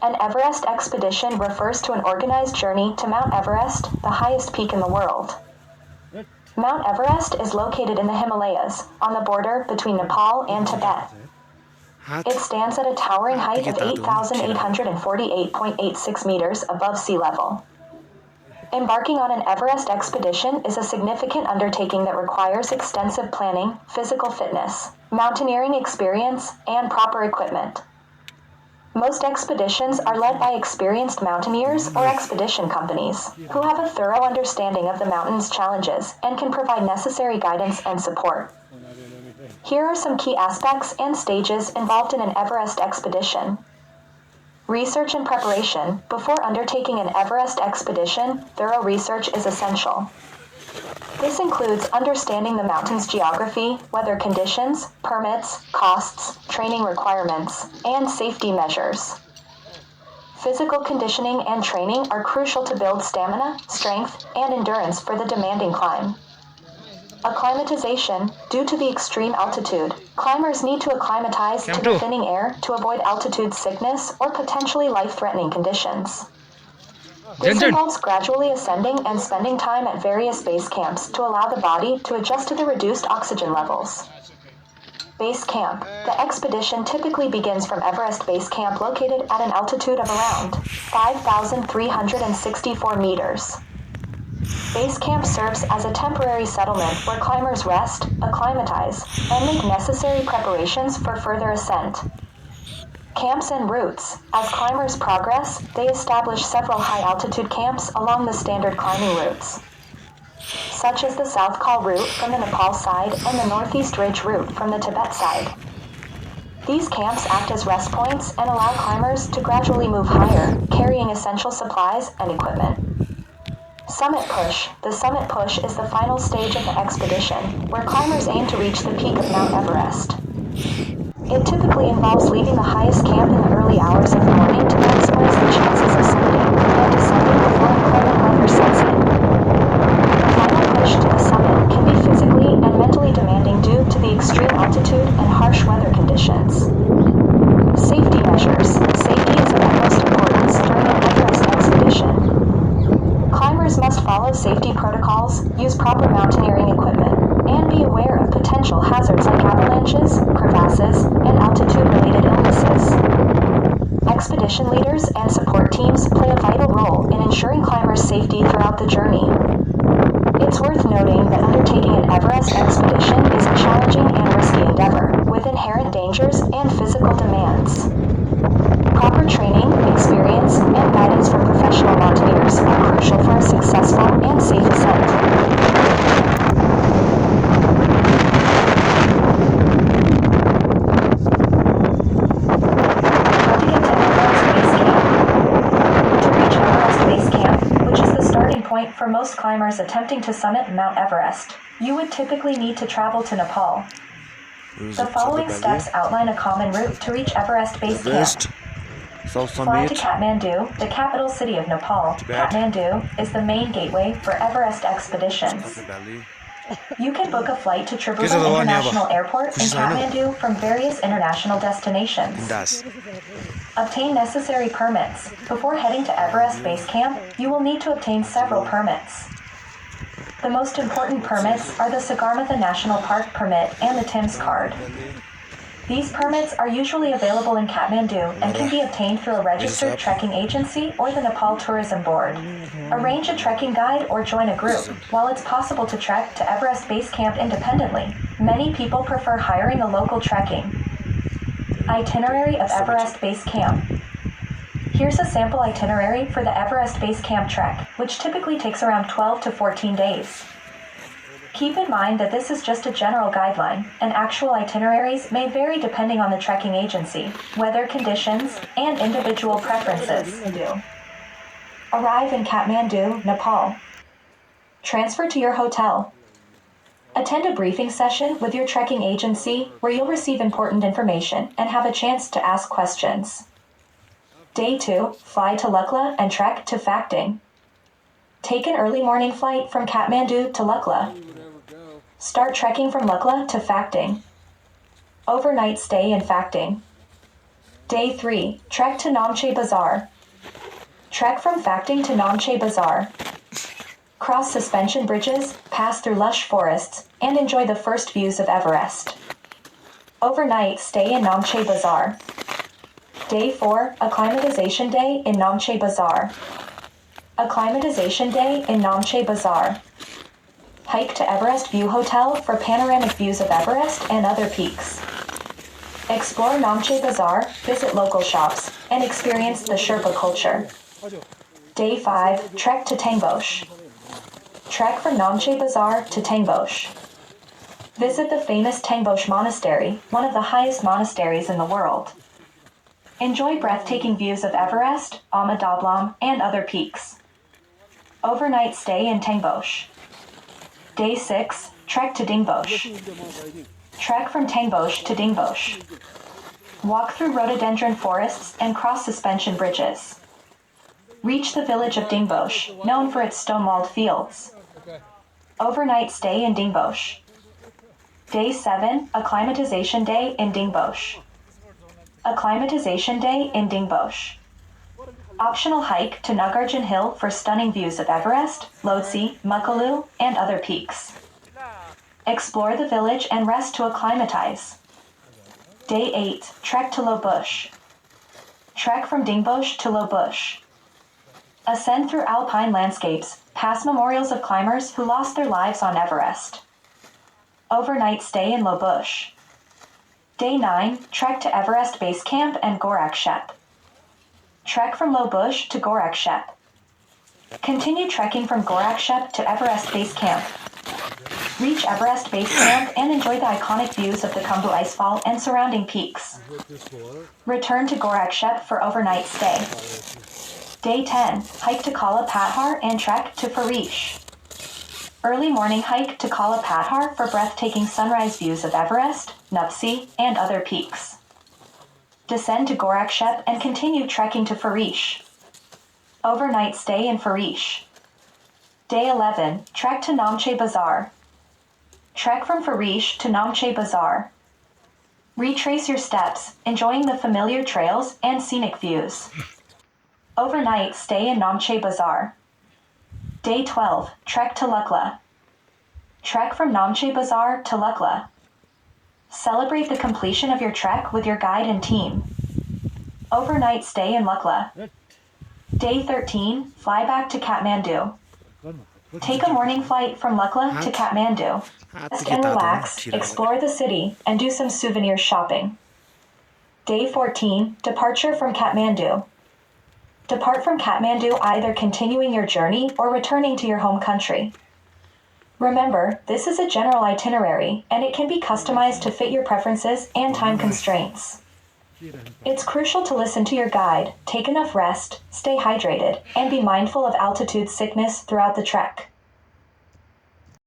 An Everest expedition refers to an organized journey to Mount Everest, the highest peak in the world. Mount Everest is located in the Himalayas, on the border between Nepal and Tibet. It stands at a towering height of 8,848.86 meters above sea level. Embarking on an Everest expedition is a significant undertaking that requires extensive planning, physical fitness, mountaineering experience, and proper equipment. Most expeditions are led by experienced mountaineers or expedition companies, who have a thorough understanding of the mountain's challenges and can provide necessary guidance and support. Here are some key aspects and stages involved in an Everest expedition. Research and preparation. Before undertaking an Everest expedition, thorough research is essential. This includes understanding the mountain's geography, weather conditions, permits, costs, training requirements, and safety measures. Physical conditioning and training are crucial to build stamina, strength, and endurance for the demanding climb. Acclimatization. Due to the extreme altitude, climbers need to acclimatize to the thinning air to avoid altitude sickness or potentially life-threatening conditions. This involves gradually ascending and spending time at various base camps to allow the body to adjust to the reduced oxygen levels. Base camp. The expedition typically begins from Everest Base Camp located at an altitude of around 5,364 meters. Base camp serves as a temporary settlement where climbers rest, acclimatize, and make necessary preparations for further ascent. Camps and routes. As climbers progress, they establish several high-altitude camps along the standard climbing routes, such as the South Col route from the Nepal side and the Northeast Ridge route from the Tibet side. These camps act as rest points and allow climbers to gradually move higher, carrying essential supplies and equipment. Summit push. The summit push is the final stage of the expedition, where climbers aim to reach the peak of Mount Everest. It typically involves leaving the highest camp in the early hours of the morning to maximize the chances of ascending and descending before inclement weather sets in. The final push to the summit can be physically and mentally demanding due to the extreme altitude and harsh weather conditions. Safety measures. Safety is of utmost importance during an Everest expedition. Climbers must follow safety protocols, use proper mountaineering equipment, and be aware of potential hazards like avalanches, crevasses, and altitude-related illnesses. Expedition leaders and support teams play a vital role in ensuring climbers' safety throughout the journey. It's worth noting that undertaking an Everest expedition is a challenging and risky endeavor, with inherent dangers and physical demands. Proper training, experience, and guidance from professional mountaineers are crucial for a successful and safe ascent. How to get to Everest Base Camp. To reach Everest Base Camp, which is the starting point for most climbers attempting to summit Mount Everest, you would typically need to travel to Nepal. The following steps outline a common route to reach Everest Base Camp. Fly to Kathmandu, the capital city of Nepal. Kathmandu is the main gateway for Everest expeditions. You can book a flight to Tribhuvan International Airport in Kathmandu from various international destinations. Obtain necessary permits. Before heading to Everest Base Camp, you will need to obtain several permits. The most important permits are the Sagarmatha National Park permit and the TIMS card. These permits are usually available in Kathmandu and can be obtained through a registered trekking agency or the Nepal Tourism Board. Arrange a trekking guide or join a group. While it's possible to trek to Everest Base Camp independently, many people prefer hiring a local trekking. Itinerary of Everest Base Camp. Here's a sample itinerary for the Everest Base Camp trek, which typically takes around 12 to 14 days. Keep in mind that this is just a general guideline, and actual itineraries may vary depending on the trekking agency, weather conditions, and individual preferences. Arrive in Kathmandu, Nepal. Transfer to your hotel. Attend a briefing session with your trekking agency where you'll receive important information and have a chance to ask questions. Day 2, fly to Lukla and trek to Phakting. Take an early morning flight from Kathmandu to Lukla. Start trekking from Lukla to Phakting. Overnight stay in Phakting. Day 3. Trek to Namche Bazaar. Trek from Phakting to Namche Bazaar. Cross suspension bridges, pass through lush forests, and enjoy the first views of Everest. Overnight stay in Namche Bazaar. Day 4. Acclimatization day in Namche Bazaar. Acclimatization day in Namche Bazaar. Hike to Everest View Hotel for panoramic views of Everest and other peaks. Explore Namche Bazaar, visit local shops, and experience the Sherpa culture. Day 5. Trek to Tengboche. Trek from Namche Bazaar to Tengboche. Visit the famous Tengboche Monastery, one of the highest monasteries in the world. Enjoy breathtaking views of Everest, Ama Dablam, and other peaks. Overnight stay in Tengboche. Day 6. Trek to Dingboche. Trek from Tengboche to Dingboche. Walk through rhododendron forests and cross suspension bridges. Reach the village of Dingboche, known for its stone-walled fields. Overnight stay in Dingboche. Day 7. Acclimatization day in Dingboche. Acclimatization day in Dingboche. Optional hike to Nagarjun Hill for stunning views of Everest, Lhotse, Makalu, and other peaks. Explore the village and rest to acclimatize. Day 8. Trek to Lhotse. Trek from Dingboche to Lhotse. Ascend through alpine landscapes, past memorials of climbers who lost their lives on Everest. Overnight stay in Lhotse. Day 9. Trek to Everest Base Camp and Gorak Shep. Trek from Lhotse to Gorak Shep. Continue trekking from Gorak Shep to Everest Base Camp. Reach Everest Base Camp and enjoy the iconic views of the Khumbu Icefall and surrounding peaks. Return to Gorak Shep for overnight stay. Day 10. Hike to Kala Pathar and trek to Farish. Early morning hike to Kala Pathar for breathtaking sunrise views of Everest, Nuptse, and other peaks. Descend to Gorak Shep and continue trekking to Farish. Overnight stay in Farish. Day 11. Trek to Namche Bazaar. Trek from Farish to Namche Bazaar. Retrace your steps, enjoying the familiar trails and scenic views. Overnight stay in Namche Bazaar. Day 12. Trek to Lukla. Trek from Namche Bazaar to Lukla. Celebrate the completion of your trek with your guide and team. Overnight stay in Lukla. Day 13. Fly back to Kathmandu. Take a morning flight from Lukla to Kathmandu. Rest and relax, explore the city, and do some souvenir shopping. Day 14. Departure from Kathmandu. Depart from Kathmandu either continuing your journey or returning to your home country. Remember, this is a general itinerary, and it can be customized to fit your preferences and time constraints. It's crucial to listen to your guide, take enough rest, stay hydrated, and be mindful of altitude sickness throughout the trek.